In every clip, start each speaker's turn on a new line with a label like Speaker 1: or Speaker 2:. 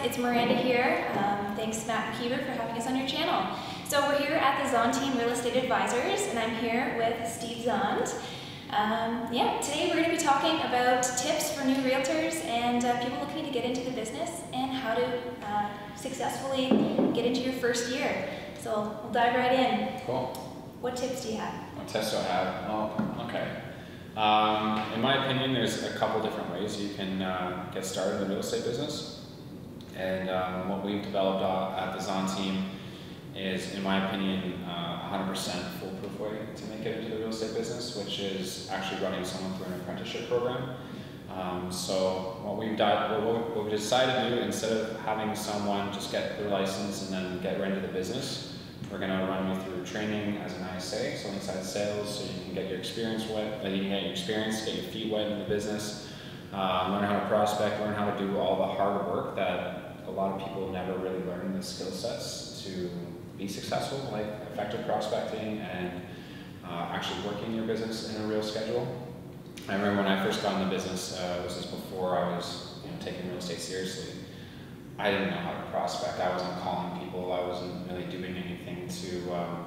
Speaker 1: it's Miranda here. Thanks Matt McKeever for having us on your channel. So we're here at the Zahnd team Real Estate Advisors, and I'm here with Steve Zahnd. Today we're going to be talking about tips for new realtors and people looking to get into the business and how to successfully get into your first year. So we'll dive right in.
Speaker 2: Cool.
Speaker 1: What tips do you have?
Speaker 2: What tips do I have? Oh, okay. In my opinion, there's a couple different ways you can get started in the real estate business. And what we've developed at the Zahnd team is, in my opinion, 100% foolproof way to make it into the real estate business, which is actually running someone through an apprenticeship program. So what we've decided to do, instead of having someone just get their license and then get right into the business, we're going to run you through training as an ISA, so inside sales, so you can get your experience wet, get your feet wet in the business, learn how to prospect, learn how to do all the hard work that a lot of people never really learn the skill sets to be successful, like effective prospecting and actually working your business in a real schedule. I remember when I first got in the business, this was before I was taking real estate seriously. I didn't know how to prospect. I wasn't calling people. I wasn't really doing anything to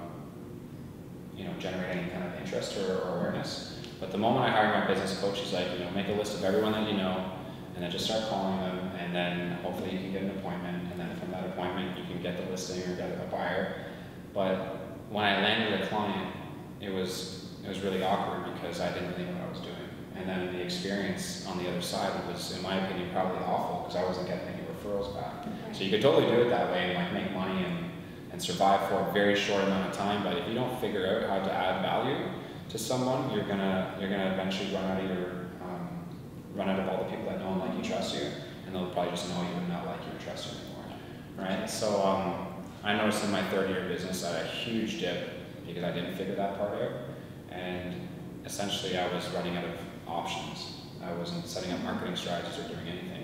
Speaker 2: generate any kind of interest or awareness. But the moment I hired my business coach, he's like, make a list of everyone that you know, and then just start calling them, and then hopefully you can get an appointment, and then from that appointment you can get the listing or get a buyer. But when I landed a client, it was really awkward because I didn't really know what I was doing. And then the experience on the other side was, in my opinion, probably awful because I wasn't getting any referrals back. So you could totally do it that way and make money and survive for a very short amount of time. But if you don't figure out how to add value to someone, you're gonna eventually run out of all the people that know and like you, trust you, and they'll probably just know you and not like you or trust you anymore, right? So I noticed in my third year of business I had a huge dip because I didn't figure that part out, and essentially I was running out of options. I wasn't setting up marketing strategies or doing anything.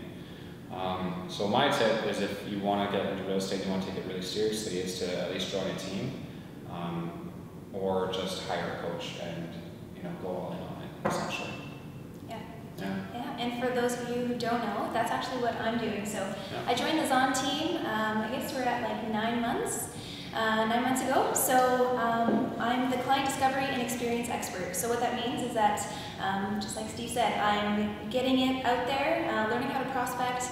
Speaker 2: So my tip is, if you want to get into real estate and you want to take it really seriously, is to at least join a team, or just hire a coach and go all in on it, essentially.
Speaker 1: Yeah, and for those of you who don't know, that's actually what I'm doing. So I joined the Zahnd team, I guess we're at like 9 months ago. So I'm the client discovery and experience expert. So what that means is that, just like Steve said, I'm getting it out there, learning how to prospect,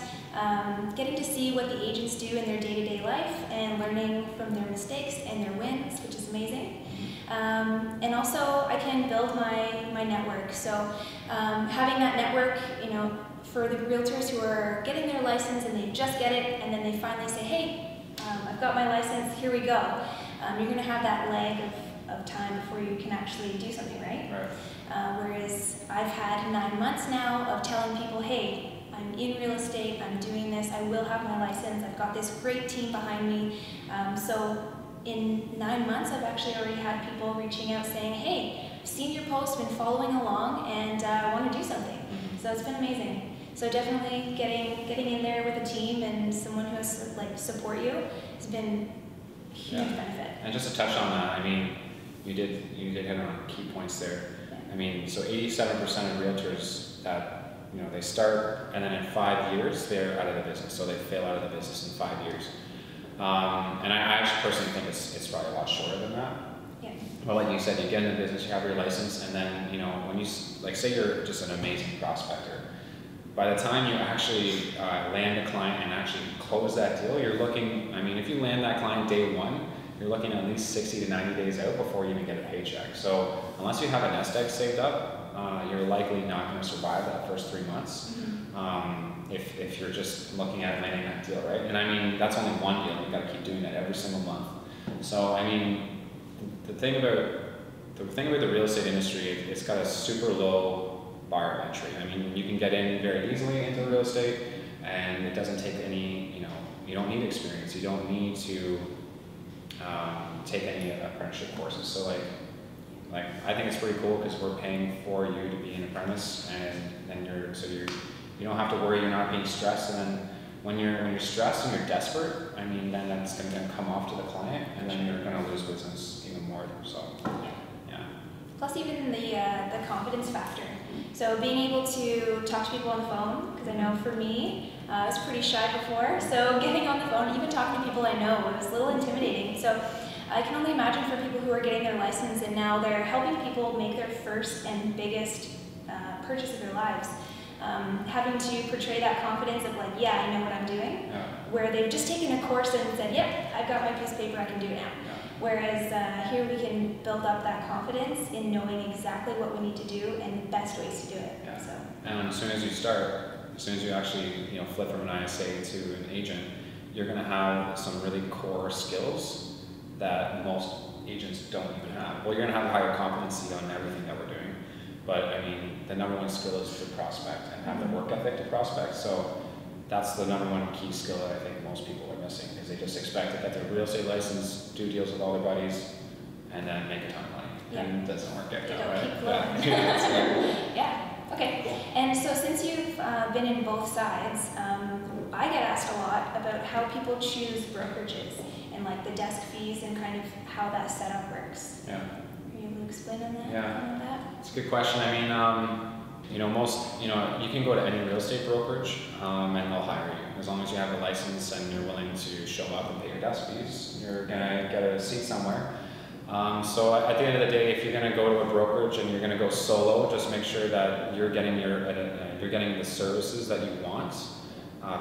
Speaker 1: getting to see what the agents do in their day-to-day life, and learning from their mistakes and their wins, which is amazing. And also I can build my network. So having that network, for the realtors who are getting their license and they just get it, and then they finally say, hey, I've got my license, here we go. You're going to have that lag of time before you can actually do something, right? Whereas I've had 9 months now of telling people, hey, I'm in real estate, I'm doing this, I will have my license, I've got this great team behind me. So in 9 months, I've actually already had people reaching out saying, hey, I've seen your post, been following along, and I want to do something. So it's been amazing. So definitely getting in there with a team and someone who has support you has been a huge benefit. And
Speaker 2: just to touch on that, I mean, you did hit on key points there. I mean, so 87% of realtors that they start, and then in 5 years they're out of the business. So they fail out of the business in 5 years. And I actually personally think it's probably a lot shorter than that.
Speaker 1: Yeah.
Speaker 2: Well, like you said, you get in the business, you have your license, and then when you say you're just an amazing prospector, by the time you actually land a client and actually close that deal, you're looking. I mean, if you land that client day one, you're looking at least 60 to 90 days out before you even get a paycheck. So unless you have a nest egg saved up, you're likely not going to survive that first 3 months. If you're just looking at landing that deal, right? And I mean, that's only one deal. You've got to keep doing that every single month. So I mean, the thing about the real estate industry, it's got a super low bar of entry. I mean, you can get in very easily into real estate, and it doesn't take any, you don't need experience. You don't need to take any apprenticeship courses. So like I think it's pretty cool because we're paying for you to be an apprentice, and then you don't have to worry, you're not being stressed. And then when you're stressed and you're desperate, I mean, then that's going to come off to the client, and then you're going to lose business even more. So yeah.
Speaker 1: Plus even the confidence factor. So being able to talk to people on the phone, because I know for me, I was pretty shy before, so getting on the phone, even talking to people I know, it was a little intimidating. So I can only imagine for people who are getting their license and now they're helping people make their first and biggest purchase of their lives. Having to portray that confidence of like, yeah, I know what I'm doing, where they've just taken a course and said, yep, I've got my piece of paper, I can do it now. Whereas here we can build up that confidence in knowing exactly what we need to do and the best ways to do it. So.
Speaker 2: And as soon as you start, as soon as you actually flip from an ISA to an agent, you're going to have some really core skills that most agents don't even have. Well, you're going to have a higher competency on everything that we're doing, but I mean, the number one skill is to prospect and have the work ethic to prospect. So that's the number one key skill that I think most people are missing, is they just expect to get their real estate license, do deals with all their buddies, and then make a ton of money. And it doesn't work out that way.
Speaker 1: Yeah. Okay. And so since you've been in both sides, I get asked a lot about how people choose brokerages and like the desk fees and kind of how that setup works.
Speaker 2: Yeah.
Speaker 1: Are you able to explain on that?
Speaker 2: Yeah. It's a good question. I mean, you can go to any real estate brokerage and they'll hire you. As long as you have a license and you're willing to show up and pay your desk fees, you're gonna get a seat somewhere. So at the end of the day, if you're going to go to a brokerage and you're going to go solo, just make sure that you're getting the services that you want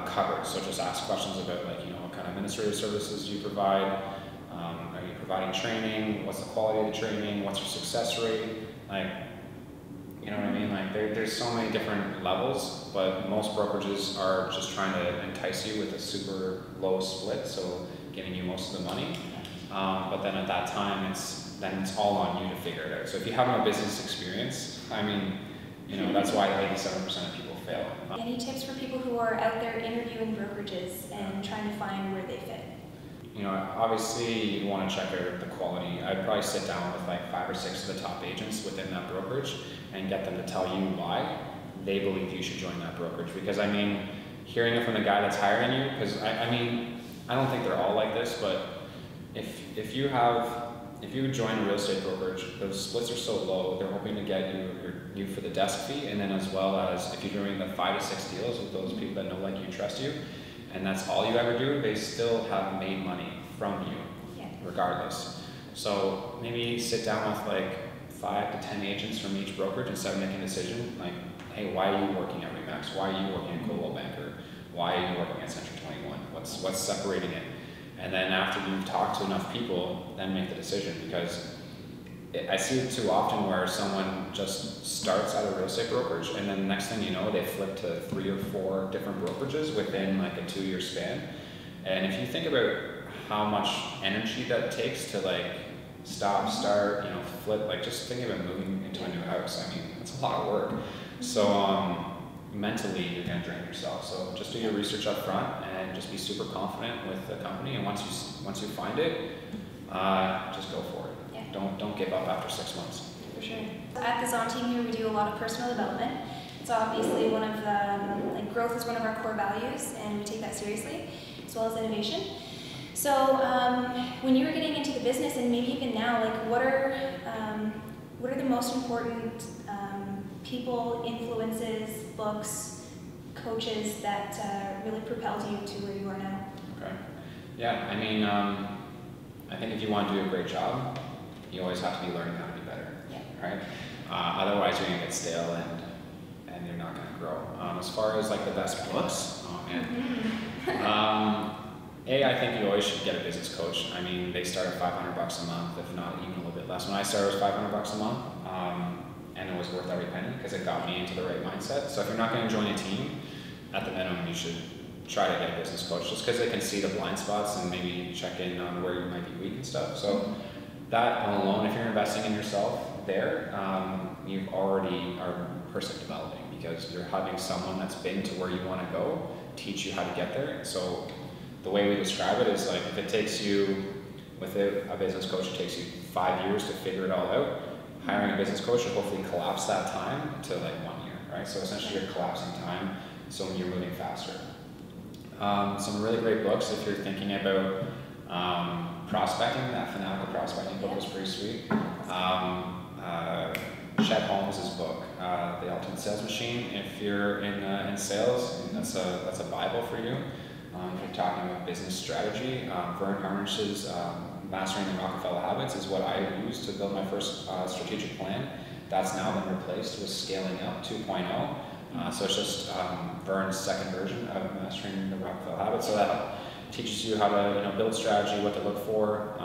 Speaker 2: covered. So just ask questions about like, what kind of administrative services do you provide? Are you providing training? What's the quality of the training? What's your success rate? Like, you know what I mean? Like there's so many different levels, but most brokerages are just trying to entice you with a super low split, so giving you most of the money. But then at that time, it's all on you to figure it out. So if you have no business experience, I mean, that's why 87% of people fail.
Speaker 1: Any tips for people who are out there interviewing brokerages and trying to find where they fit?
Speaker 2: Obviously you want to check out the quality. I'd probably sit down with like 5 or 6 of the top agents within that brokerage and get them to tell you why they believe you should join that brokerage. Because I mean, hearing it from the guy that's hiring you, because I don't think they're all like this, but if you join a real estate brokerage, those splits are so low, they're hoping to get you for the desk fee, and then as well as if you're doing the 5 to 6 deals with those people that know, like you, trust you, and that's all you ever do, they still have made money from you, regardless. So maybe sit down with like 5 to 10 agents from each brokerage and start making a decision, like, hey, why are you working at Remax? Why are you working at Coldwell Banker? Why are you working at Century 21? What's separating it? And then after you've talked to enough people, then make the decision, because I see it too often where someone just starts at a real estate brokerage and then the next thing you know, they flip to 3 or 4 different brokerages within like a 2-year span. And if you think about how much energy that takes to like stop, start, flip, like just think about moving into a new house. I mean, it's a lot of work. So mentally you're going to drain yourself. So just do your research up front and just be super confident with the company. And once you find it, just go for it.
Speaker 1: Yeah.
Speaker 2: Don't give up after 6 months.
Speaker 1: For sure. At the Zahnd team here, we do a lot of personal development. It's obviously one of the, growth is one of our core values, and we take that seriously, as well as innovation. So when you were getting into the business, and maybe even now, like what are the most important people, influences, books, coaches that really propelled you to where you are now?
Speaker 2: Okay. Yeah, I mean, I think if you want to do a great job, you always have to be learning how to be better, right? Otherwise, you're going to get stale and you're not going to grow. As far as like the best books, oh man. I think you always should get a business coach. I mean, they start at $500 a month, if not even a little bit less. When I started, it was $500 a month, and it was worth every penny because it got me into the right mindset. So if you're not going to join a team, at the minimum, you should try to get a business coach, just because they can see the blind spots and maybe check in on where you might be weak and stuff. So that alone, if you're investing in yourself there, you already are person developing, because you're having someone that's been to where you want to go teach you how to get there. So the way we describe it is like, if it takes you, with a business coach, it takes you 5 years to figure it all out, hiring a business coach will hopefully collapse that time to like 1 year, right? So essentially you're collapsing time, so you're moving faster. Some really great books if you're thinking about prospecting. That Fanatical Prospecting book was pretty sweet. Chet Holmes' book, The Ultimate Sales Machine. If you're in sales, that's a Bible for you. If you're talking about business strategy, Vern Harnish's Mastering the Rockefeller Habits is what I used to build my first strategic plan. That's now been replaced with Scaling Up 2.0. So it's just Vern's second version of Mastering the Rockefeller Habits. So that teaches you how to build strategy, what to look for.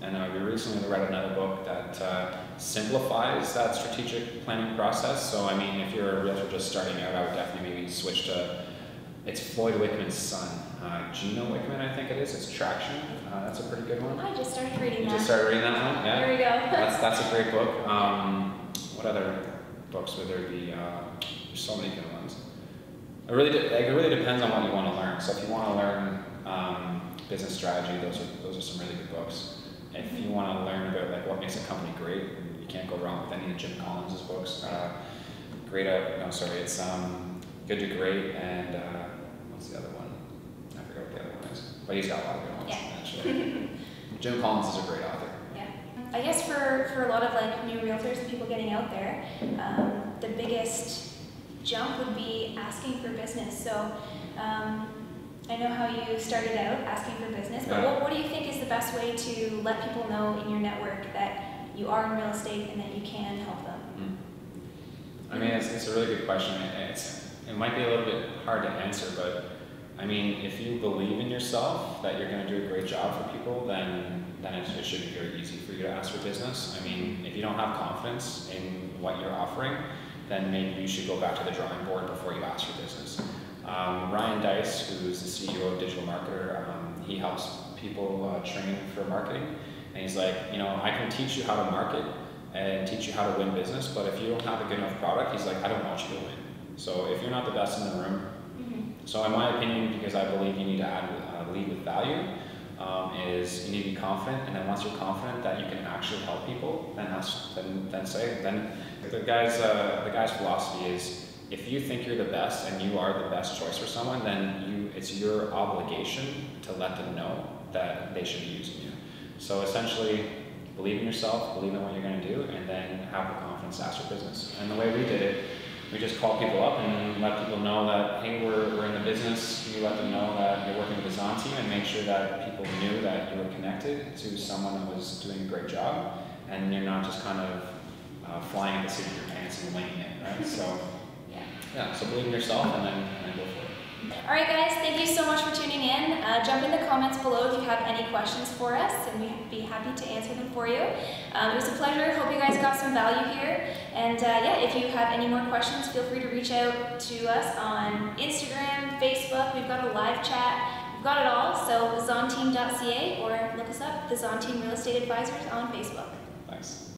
Speaker 2: And we recently read another book that simplifies that strategic planning process. So I mean, if you're a realtor just starting out, I would definitely maybe switch to, it's Floyd Wickman's son, Gino Wickman, I think it is. It's Traction. That's a pretty good one.
Speaker 1: I just started reading that.
Speaker 2: You just started reading that one? Yeah.
Speaker 1: There we go.
Speaker 2: That's a great book. What other books would there be? There's so many good ones. It really depends on what you want to learn. So if you want to learn business strategy, those are some really good books. If you want to learn about like what makes a company great, you can't go wrong with any of Jim Collins' books. It's Good to Great, and what's the other one? I forget what the other one is. But he's got a lot of good ones, actually. Jim Collins is a great author.
Speaker 1: Yeah. I guess for a lot of like new realtors and people getting out there, the biggest jump would be asking for business. So I know how you started out asking for business, but what do you think is the best way to let people know in your network that you are in real estate and that you can help them?
Speaker 2: I mean, it's a really good question. It might be a little bit hard to answer, but I mean, if you believe in yourself that you're going to do a great job for people, then it should be very easy for you to ask for business. I mean, if you don't have confidence in what you're offering, then maybe you should go back to the drawing board before you ask for business. Ryan Dice, who's the CEO of Digital Marketer, he helps people train for marketing, and he's like, I can teach you how to market and teach you how to win business, but if you don't have a good enough product, he's like, I don't want you to win. So if you're not the best in the room, so in my opinion, because I believe you need to lead with value, is you need to be confident, and then once you're confident that you can actually help people, then the guy's philosophy is, if you think you're the best and you are the best choice for someone, then it's your obligation to let them know that they should be using you. So essentially, believe in yourself, believe in what you're going to do, and then have the confidence to ask for business. And the way we did it, we just called people up and let people know that, hey, we're in the business. You let them know that you're working with the Zahnd team, and make sure that people knew that you were connected to someone that was doing a great job, and you're not just kind of flying at the seat of your pants and winging it, right? So, so believe in yourself and then go for it.
Speaker 1: All right, guys, thank you so much for tuning in. Jump in the comments below if you have any questions for us, and we'd be happy to answer them for you. It was a pleasure. Hope you guys got some value here. And if you have any more questions, feel free to reach out to us on Instagram, Facebook. We've got a live chat. We've got it all. So zahnteam.ca, or look us up, the Zahnd Team Real Estate Advisors on Facebook.
Speaker 2: Thanks.